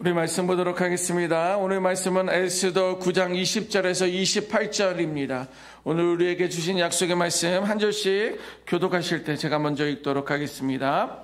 우리 말씀 보도록 하겠습니다. 오늘 말씀은 에스더 9장 20절에서 28절입니다. 오늘 우리에게 주신 약속의 말씀 한 절씩 교독하실 때 제가 먼저 읽도록 하겠습니다.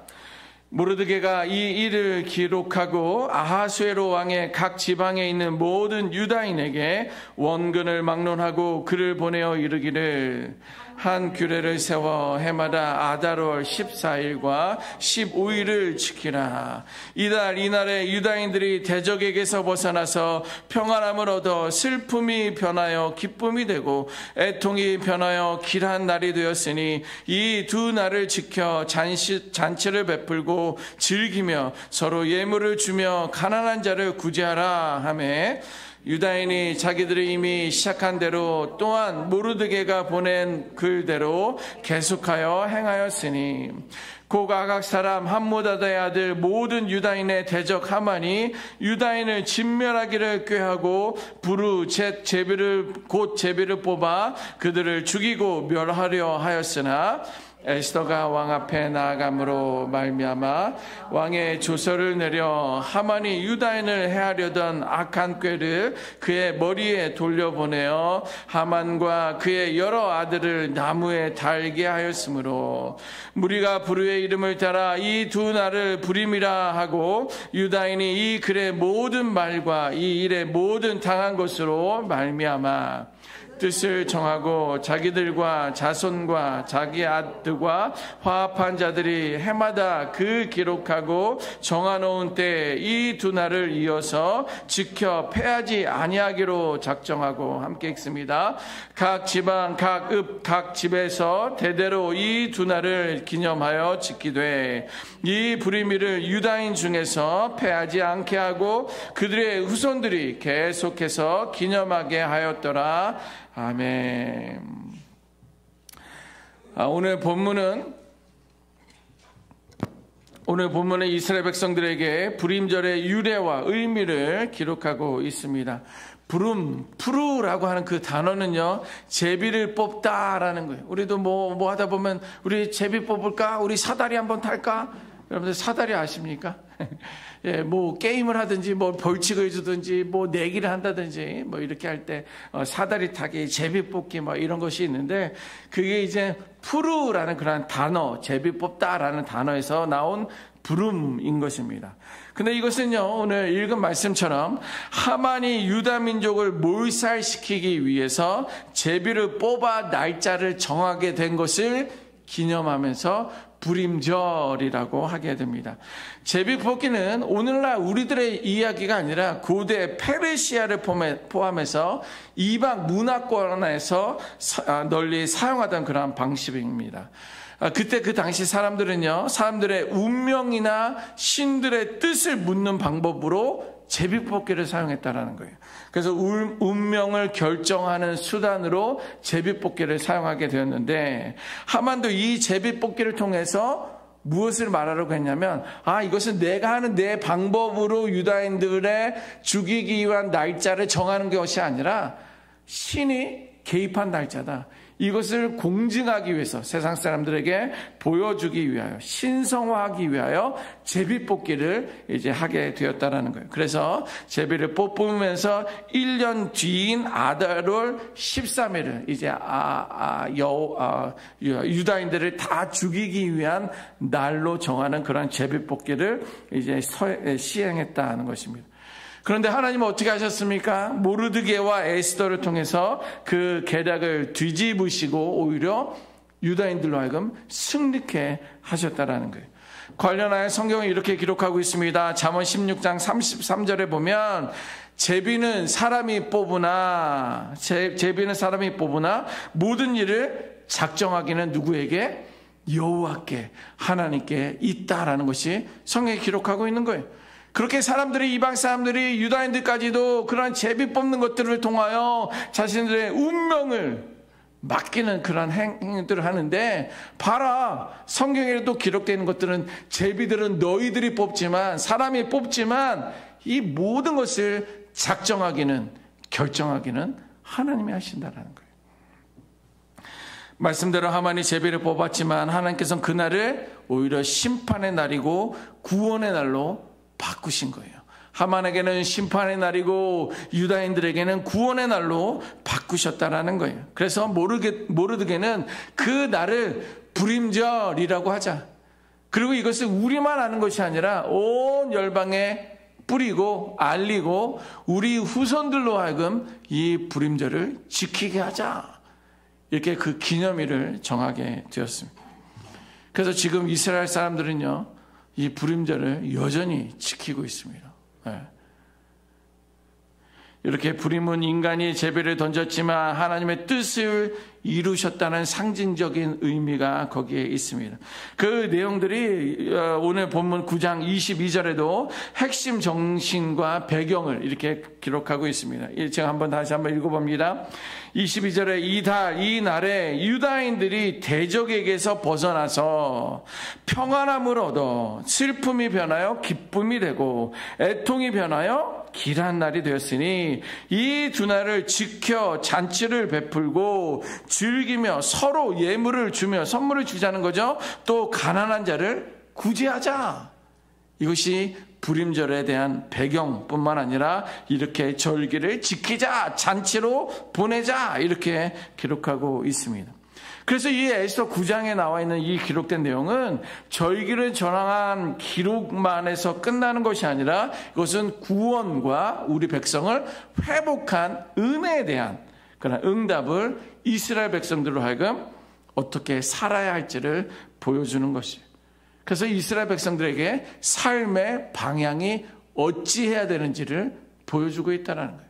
모르드게가 이 일을 기록하고 아하수에로 왕의 각 지방에 있는 모든 유다인에게 원근을 막론하고 글을 보내어 이르기를, 한 규례를 세워 해마다 아달월 14일과 15일을 지키라. 이날에 유다인들이 대적에게서 벗어나서 평안함을 얻어 슬픔이 변하여 기쁨이 되고 애통이 변하여 길한 날이 되었으니 이 두 날을 지켜 잔치를 베풀고 즐기며 서로 예물을 주며 가난한 자를 구제하라 하매, 유다인이 자기들이 이미 시작한 대로 또한 모르드게가 보낸 글대로 계속하여 행하였으니, 곧 아각 사람 함무다다의 아들 모든 유다인의 대적 하만이 유다인을 진멸하기를 꾀하고 부르 제비를 뽑아 그들을 죽이고 멸하려 하였으나, 에스더가 왕 앞에 나아감으로 말미암아 왕의 조서를 내려 하만이 유다인을 해하려던 악한 꾀를 그의 머리에 돌려보내어 하만과 그의 여러 아들을 나무에 달게 하였으므로, 무리가 부르의 이름을 따라 이 두 날을 부림이라 하고 유다인이 이 글의 모든 말과 이 일의 모든 당한 것으로 말미암아 뜻을 정하고 자기들과 자손과 자기 아들과 화합한 자들이 해마다 그 기록하고 정하놓은 때 이 두 날을 이어서 지켜 패하지 아니하기로 작정하고, 함께 읽습니다. 각 지방 각 읍 각 집에서 대대로 이 두 날을 기념하여 지키되 이 부림일을 유다인 중에서 패하지 않게 하고 그들의 후손들이 계속해서 기념하게 하였더라. 아멘. 오늘 본문은 이스라엘 백성들에게 부림절의 유래와 의미를 기록하고 있습니다. 푸르라고 하는 그 단어는요, 제비를 뽑다라는 거예요. 우리도 뭐 하다 보면 우리 제비 뽑을까? 우리 사다리 한번 탈까? 여러분들 사다리 아십니까? 예, 뭐 게임을 하든지 뭐 벌칙을 주든지 뭐 내기를 한다든지 뭐 이렇게 할 때 사다리 타기, 제비 뽑기 뭐 이런 것이 있는데, 그게 이제 푸르라는 그런 단어, 제비 뽑다라는 단어에서 나온 부름인 것입니다. 근데 이것은요, 오늘 읽은 말씀처럼 하만이 유다 민족을 몰살시키기 위해서 제비를 뽑아 날짜를 정하게 된 것을 기념하면서 부림절이라고 하게 됩니다. 제비 뽑기는 오늘날 우리들의 이야기가 아니라 고대 페르시아를 포함해서 이방 문화권에서 널리 사용하던 그러한 방식입니다. 그때 그 당시 사람들은요, 사람들의 운명이나 신들의 뜻을 묻는 방법으로 제비뽑기를 사용했다라는 거예요. 그래서 운명을 결정하는 수단으로 제비뽑기를 사용하게 되었는데, 하만도 이 제비뽑기를 통해서 무엇을 말하려고 했냐면, 이것은 내가 하는 내 방법으로 유다인들의 죽이기 위한 날짜를 정하는 것이 아니라 신이 개입한 날짜다. 이것을 공증하기 위해서, 세상 사람들에게 보여주기 위하여, 신성화하기 위하여 제비뽑기를 이제 하게 되었다라는 거예요. 그래서 제비를 뽑으면서 1년 뒤인 아달월 13일을 이제 유다인들을 다 죽이기 위한 날로 정하는 그런 제비뽑기를 이제 시행했다는 것입니다. 그런데 하나님은 어떻게 하셨습니까? 모르드게와 에스더를 통해서 그 계략을 뒤집으시고 오히려 유다인들로 하여금 승리케 하셨다라는 거예요. 관련하여 성경은 이렇게 기록하고 있습니다. 잠언 16장 33절에 보면, 제비는 사람이 뽑으나 모든 일을 작정하기는 누구에게? 여호와께, 하나님께 있다라는 것이 성경에 기록하고 있는 거예요. 그렇게 이방 사람들이 유다인들까지도 그런 제비 뽑는 것들을 통하여 자신들의 운명을 맡기는 그런 행위들을 하는데, 봐라, 성경에도 기록되어 있는 것들은 제비들은 너희들이 뽑지만, 사람이 뽑지만 이 모든 것을 결정하기는 하나님이 하신다라는 거예요. 말씀대로 하만이 제비를 뽑았지만 하나님께서는 그날을 오히려 심판의 날이고 구원의 날로 바꾸신 거예요. 하만에게는 심판의 날이고 유다인들에게는 구원의 날로 바꾸셨다라는 거예요. 그래서 모르드게는 그 날을 불임절이라고 하자. 그리고 이것을 우리만 아는 것이 아니라 온 열방에 뿌리고 알리고 우리 후손들로 하여금 이 불임절을 지키게 하자. 이렇게 그 기념일을 정하게 되었습니다. 그래서 지금 이스라엘 사람들은요, 이 불임절을 여전히 지키고 있습니다. 네. 이렇게 불임은 인간이 제비를 던졌지만 하나님의 뜻을 이루셨다는 상징적인 의미가 거기에 있습니다. 그 내용들이 오늘 본문 9장 22절에도 핵심 정신과 배경을 이렇게 기록하고 있습니다. 제가 다시 한번 읽어봅니다. 22절에 이 날에 유다인들이 대적에게서 벗어나서 평안함을 얻어 슬픔이 변하여 기쁨이 되고 애통이 변하여 길한 날이 되었으니 이 두 날을 지켜 잔치를 베풀고 즐기며 서로 예물을 주며 선물을 주자는 거죠. 또 가난한 자를 구제하자. 이것이 불임절에 대한 배경뿐만 아니라 이렇게 절기를 지키자, 잔치로 보내자 이렇게 기록하고 있습니다. 그래서 이 에스더 9장에 나와 있는 이 기록된 내용은 절기를 전환한 기록만에서 끝나는 것이 아니라 이것은 구원과 우리 백성을 회복한 은혜에 대한 그런 응답을 이스라엘 백성들로 하여금 어떻게 살아야 할지를 보여주는 것이에요. 그래서 이스라엘 백성들에게 삶의 방향이 어찌해야 되는지를 보여주고 있다는 거예요.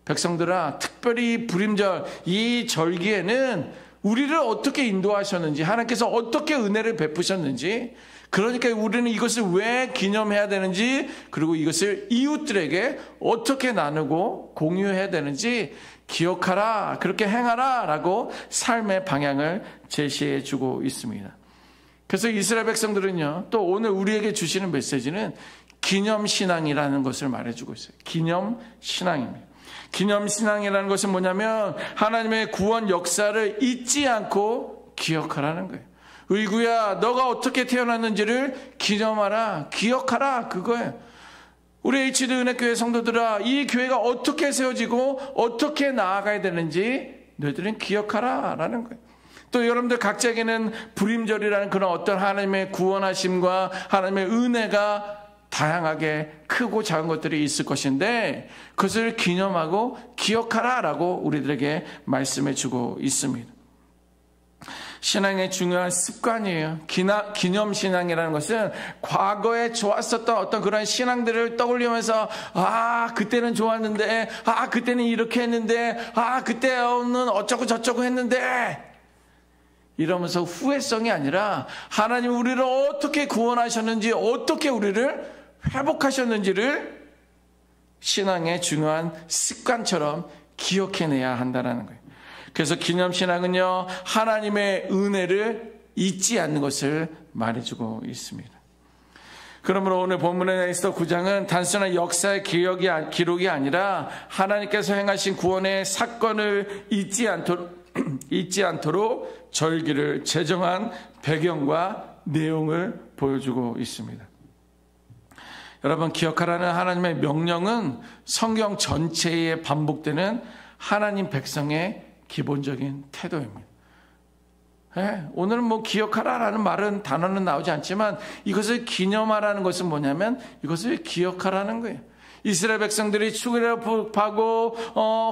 백성들아, 특별히 불임절 이 절기에는 우리를 어떻게 인도하셨는지, 하나님께서 어떻게 은혜를 베푸셨는지, 그러니까 우리는 이것을 왜 기념해야 되는지, 그리고 이것을 이웃들에게 어떻게 나누고 공유해야 되는지 기억하라, 그렇게 행하라 라고 삶의 방향을 제시해 주고 있습니다. 그래서 이스라엘 백성들은요, 또 오늘 우리에게 주시는 메시지는 기념신앙이라는 것을 말해주고 있어요. 기념신앙입니다. 기념신앙이라는 것은 뭐냐면 하나님의 구원 역사를 잊지 않고 기억하라는 거예요. 의구야, 너가 어떻게 태어났는지를 기념하라, 기억하라, 그거예요. 우리 HD 은혜교회 성도들아, 이 교회가 어떻게 세워지고 어떻게 나아가야 되는지 너희들은 기억하라 라는 거예요. 또 여러분들 각자에게는 불임절이라는 그런 어떤 하나님의 구원하심과 하나님의 은혜가 다양하게 크고 작은 것들이 있을 것인데 그것을 기념하고 기억하라 라고 우리들에게 말씀해 주고 있습니다. 신앙의 중요한 습관이에요. 기념신앙이라는 것은 과거에 좋았었던 어떤 그런 신앙들을 떠올리면서 그때는 좋았는데, 그때는 이렇게 했는데, 그때는 어쩌고 저쩌고 했는데 이러면서 후회성이 아니라 하나님 우리를 어떻게 구원하셨는지, 어떻게 우리를 회복하셨는지를 신앙의 중요한 습관처럼 기억해내야 한다는 거예요. 그래서 기념신앙은요, 하나님의 은혜를 잊지 않는 것을 말해주고 있습니다. 그러므로 오늘 본문의 에스더 9장은 단순한 역사의 기록이 아니라 하나님께서 행하신 구원의 사건을 잊지 않도록 절기를 제정한 배경과 내용을 보여주고 있습니다. 여러분, 기억하라는 하나님의 명령은 성경 전체에 반복되는 하나님 백성의 기본적인 태도입니다. 오늘은 기억하라라는 단어는 나오지 않지만 이것을 기념하라는 것은 뭐냐면 이것을 기억하라는 거예요. 이스라엘 백성들이 출애굽하고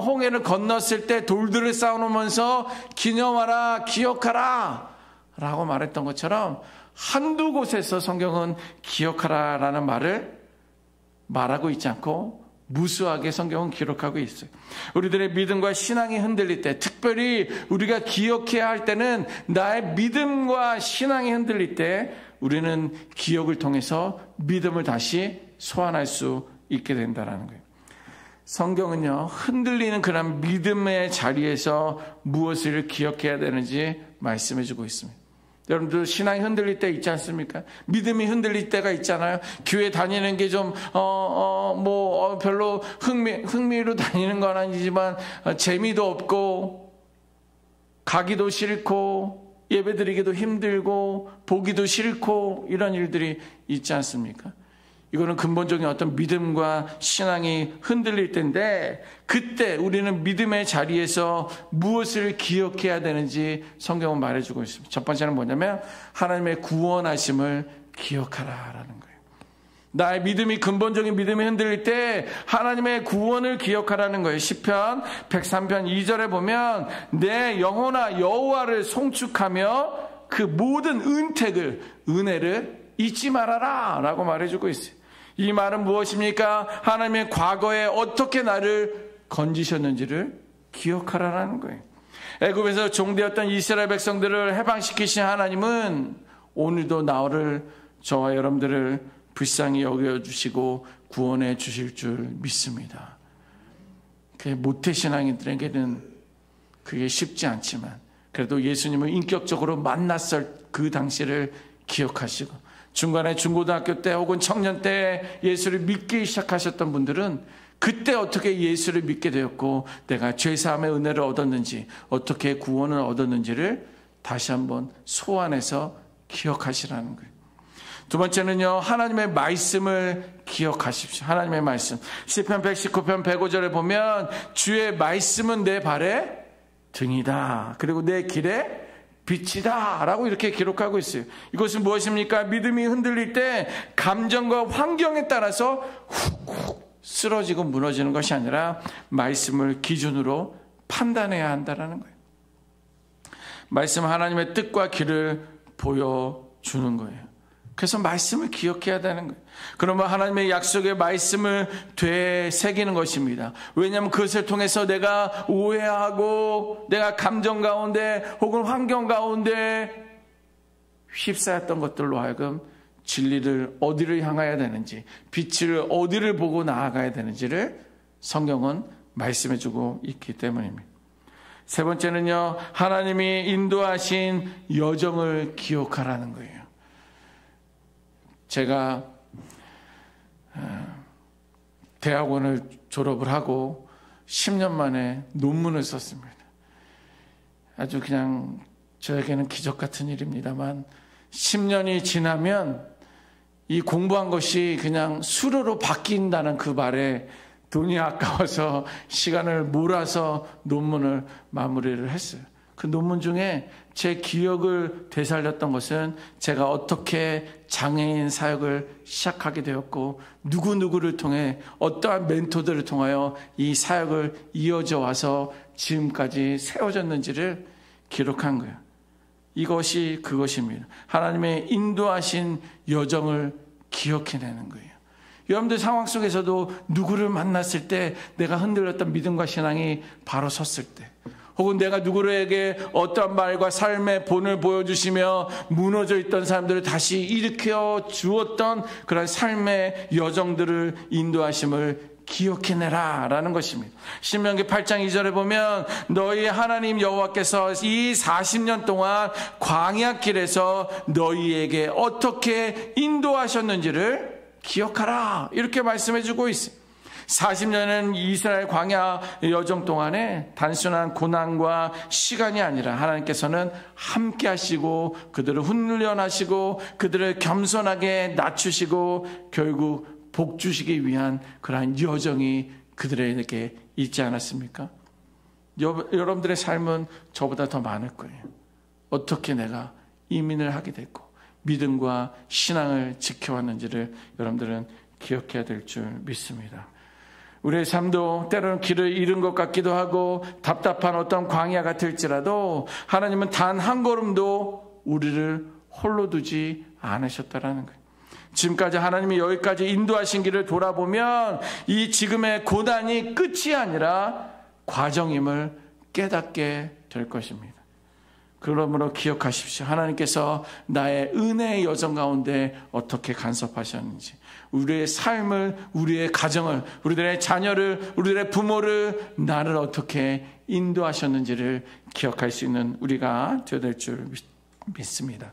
홍해를 건넜을 때 돌들을 쌓아놓으면서 기념하라, 기억하라 라고 말했던 것처럼 한두 곳에서 성경은 기억하라라는 말을 말하고 있지 않고 무수하게 성경은 기록하고 있어요. 우리들의 믿음과 신앙이 흔들릴 때, 특별히 우리가 기억해야 할 때는 나의 믿음과 신앙이 흔들릴 때 우리는 기억을 통해서 믿음을 다시 소환할 수 있게 된다는 거예요. 성경은요, 흔들리는 그런 믿음의 자리에서 무엇을 기억해야 되는지 말씀해 주고 있습니다. 여러분들 신앙이 흔들릴 때 있지 않습니까? 믿음이 흔들릴 때가 있잖아요. 교회 다니는 게 좀 별로 흥미로 다니는 건 아니지만 재미도 없고 가기도 싫고 예배드리기도 힘들고 보기도 싫고 이런 일들이 있지 않습니까? 이거는 근본적인 어떤 믿음과 신앙이 흔들릴 때인데, 그때 우리는 믿음의 자리에서 무엇을 기억해야 되는지 성경은 말해주고 있습니다. 첫 번째는 뭐냐면 하나님의 구원하심을 기억하라라는 거예요. 나의 믿음이, 근본적인 믿음이 흔들릴 때 하나님의 구원을 기억하라는 거예요. 시편 103편 2절에 보면 내 영혼아 여호와를 송축하며 그 모든 은혜를 잊지 말아라 라고 말해주고 있어요. 이 말은 무엇입니까? 하나님의 과거에 어떻게 나를 건지셨는지를 기억하라는 거예요. 애굽에서 종되었던 이스라엘 백성들을 해방시키신 하나님은 오늘도 저와 여러분들을 불쌍히 여겨주시고 구원해 주실 줄 믿습니다. 모태신앙인들에게는 그게 쉽지 않지만 그래도 예수님을 인격적으로 만났을 그 당시를 기억하시고, 중간에 중고등학교 때 혹은 청년 때 예수를 믿기 시작하셨던 분들은 그때 어떻게 예수를 믿게 되었고 내가 죄사함의 은혜를 얻었는지, 어떻게 구원을 얻었는지를 다시 한번 소환해서 기억하시라는 거예요. 두 번째는요, 하나님의 말씀을 기억하십시오. 하나님의 말씀. 시편 119편 105절에 보면 주의 말씀은 내 발에 등이다, 그리고 내 길에 빛이다 라고 이렇게 기록하고 있어요. 이것은 무엇입니까? 믿음이 흔들릴 때 감정과 환경에 따라서 훅훅 쓰러지고 무너지는 것이 아니라 말씀을 기준으로 판단해야 한다는 거예요. 말씀은 하나님의 뜻과 길을 보여주는 거예요. 그래서 말씀을 기억해야 되는 거예요. 그러면 하나님의 약속의 말씀을 되새기는 것입니다. 왜냐하면 그것을 통해서 내가 오해하고 내가 감정 가운데 혹은 환경 가운데 휩싸였던 것들로 하여금 진리를 어디를 향해야 되는지, 빛을 어디를 보고 나아가야 되는지를 성경은 말씀해주고 있기 때문입니다. 세 번째는요, 하나님이 인도하신 여정을 기억하라는 거예요. 제가 대학원을 졸업을 하고 10년 만에 논문을 썼습니다. 아주 그냥 저에게는 기적 같은 일입니다만 10년이 지나면 이 공부한 것이 그냥 수로로 바뀐다는 그 말에 돈이 아까워서 시간을 몰아서 논문을 마무리를 했어요. 그 논문 중에 제 기억을 되살렸던 것은 제가 어떻게 장애인 사역을 시작하게 되었고 누구누구를 통해 어떠한 멘토들을 통하여 이 사역을 이어져 와서 지금까지 세워졌는지를 기록한 거예요. 이것이 그것입니다. 하나님의 인도하신 여정을 기억해내는 거예요. 여러분들 상황 속에서도 누구를 만났을 때 내가 흔들렸던 믿음과 신앙이 바로 섰을 때, 혹은 내가 누구에게 어떠한 말과 삶의 본을 보여주시며 무너져 있던 사람들을 다시 일으켜 주었던 그런 삶의 여정들을 인도하심을 기억해내라 라는 것입니다. 신명기 8장 2절에 보면 너희 하나님 여호와께서 이 40년 동안 광야 길에서 너희에게 어떻게 인도하셨는지를 기억하라 이렇게 말씀해주고 있어요. 40년은 이스라엘 광야 여정 동안에 단순한 고난과 시간이 아니라 하나님께서는 함께 하시고 그들을 훈련하시고 그들을 겸손하게 낮추시고 결국 복 주시기 위한 그러한 여정이 그들에게 있지 않았습니까? 여러분들의 삶은 저보다 더 많을 거예요. 어떻게 내가 이민을 하게 됐고 믿음과 신앙을 지켜왔는지를 여러분들은 기억해야 될 줄 믿습니다. 우리의 삶도 때로는 길을 잃은 것 같기도 하고 답답한 어떤 광야 같을지라도 하나님은 단 한 걸음도 우리를 홀로 두지 않으셨다라는 거예요. 지금까지 하나님이 여기까지 인도하신 길을 돌아보면 이 지금의 고난이 끝이 아니라 과정임을 깨닫게 될 것입니다. 그러므로 기억하십시오. 하나님께서 나의 은혜의 여정 가운데 어떻게 간섭하셨는지, 우리의 삶을, 우리의 가정을, 우리들의 자녀를, 우리들의 부모를, 나를 어떻게 인도하셨는지를 기억할 수 있는 우리가 되어야 될 줄 믿습니다.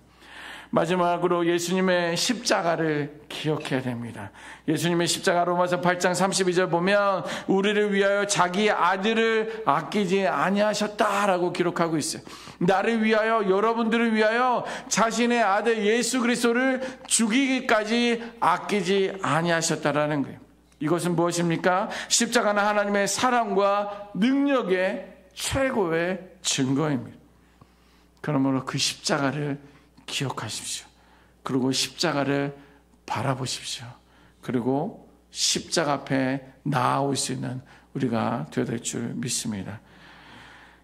마지막으로 예수님의 십자가를 기억해야 됩니다. 예수님의 십자가 로마서 8장 32절 보면 우리를 위하여 자기 아들을 아끼지 아니하셨다라고 기록하고 있어요. 나를 위하여, 여러분들을 위하여 자신의 아들 예수 그리스도를 죽이기까지 아끼지 아니하셨다라는 거예요. 이것은 무엇입니까? 십자가는 하나님의 사랑과 능력의 최고의 증거입니다. 그러므로 그 십자가를 기억하십시오. 그리고 십자가를 바라보십시오. 그리고 십자가 앞에 나아올 수 있는 우리가 되어야 될 줄 믿습니다.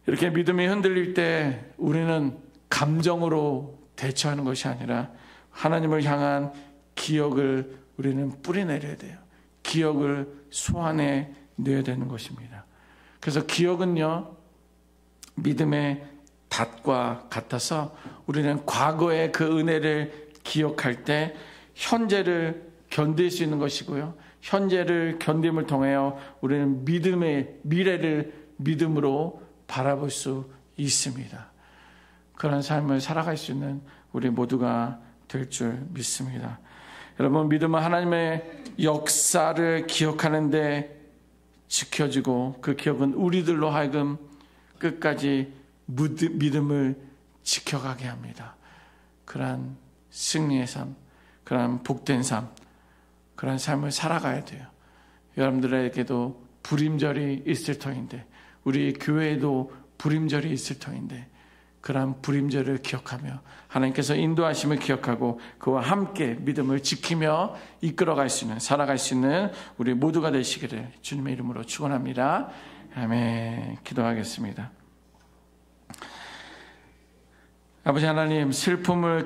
이렇게 믿음이 흔들릴 때 우리는 감정으로 대처하는 것이 아니라 하나님을 향한 기억을 우리는 뿌리내려야 돼요. 기억을 소환해 내야 되는 것입니다. 그래서 기억은요, 믿음의 닷과 같아서 우리는 과거의 그 은혜를 기억할 때 현재를 견딜 수 있는 것이고요. 현재를 견딤을 통하여 우리는 믿음의 미래를 믿음으로 바라볼 수 있습니다. 그런 삶을 살아갈 수 있는 우리 모두가 될 줄 믿습니다. 여러분, 믿음은 하나님의 역사를 기억하는데 지켜지고 그 기억은 우리들로 하여금 끝까지 믿음을 지켜가게 합니다. 그러한 승리의 삶, 그러한 복된 삶, 그러한 삶을 살아가야 돼요. 여러분들에게도 불임절이 있을 터인데, 우리 교회에도 불임절이 있을 터인데, 그러한 불임절을 기억하며 하나님께서 인도하심을 기억하고 그와 함께 믿음을 지키며 이끌어갈 수 있는, 살아갈 수 있는 우리 모두가 되시기를 주님의 이름으로 축원합니다. 아멘. 기도하겠습니다. 아버지 하나님, 슬픔을